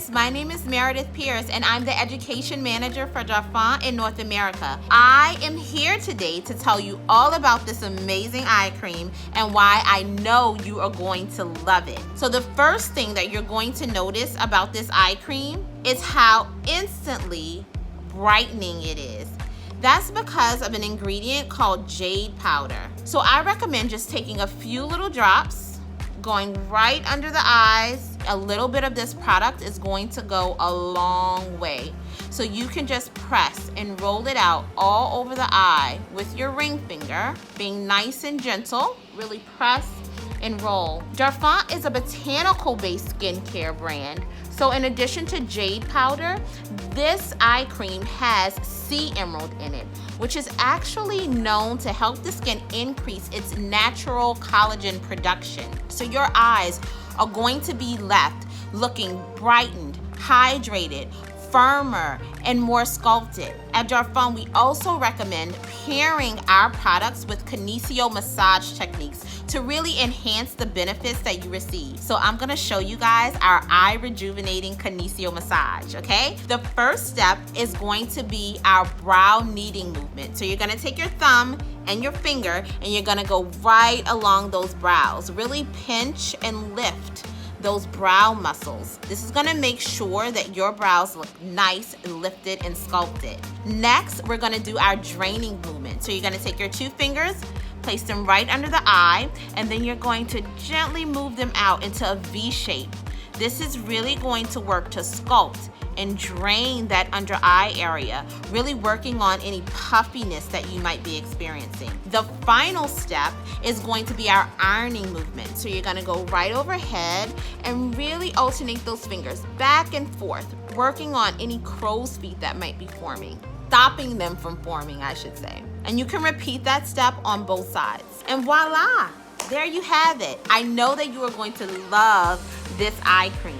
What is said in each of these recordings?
guys, my name is Meredith Pierce and I'm the Education Manager for Darphin in North America. I am here today to tell you all about this amazing eye cream and why I know you are going to love it. So the first thing that you're going to notice about this eye cream is how instantly brightening it is. That's because of an ingredient called Jade Powder. So I recommend just taking a few little drops, going right under the eyes. A little bit of this product is going to go a long way. So you can just press and roll it out all over the eye with your ring finger, being nice and gentle. Really press and roll. Darphin is a botanical-based skincare brand. So in addition to Jade Powder, this eye cream has sea emerald in it, which is actually known to help the skin increase its natural collagen production. So your eyes are going to be left looking brightened, hydrated, firmer, and more sculpted. At Darphin, we also recommend pairing our products with Kinesio Massage techniques to really enhance the benefits that you receive. So I'm gonna show you guys our eye rejuvenating Kinesio Massage, okay? The first step is going to be our brow kneading movement. So you're gonna take your thumb and your finger and you're gonna go right along those brows. Really pinch and lift those brow muscles. This is gonna make sure that your brows look nice, lifted, and sculpted. Next, we're gonna do our draining movement. So you're gonna take your two fingers, place them right under the eye, and then you're going to gently move them out into a V shape. This is really going to work to sculpt and drain that under eye area, really working on any puffiness that you might be experiencing. The final step is going to be our ironing movement. So you're gonna go right overhead and really alternate those fingers back and forth, working on any crow's feet that might be forming. Stopping them from forming, I should say. And you can repeat that step on both sides. And voila, there you have it. I know that you are going to love this eye cream.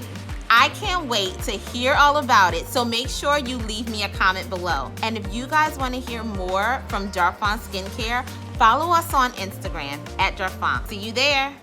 I can't wait to hear all about it, so make sure you leave me a comment below. And if you guys want to hear more from Darphin Skincare, follow us on Instagram at Darphin. See you there.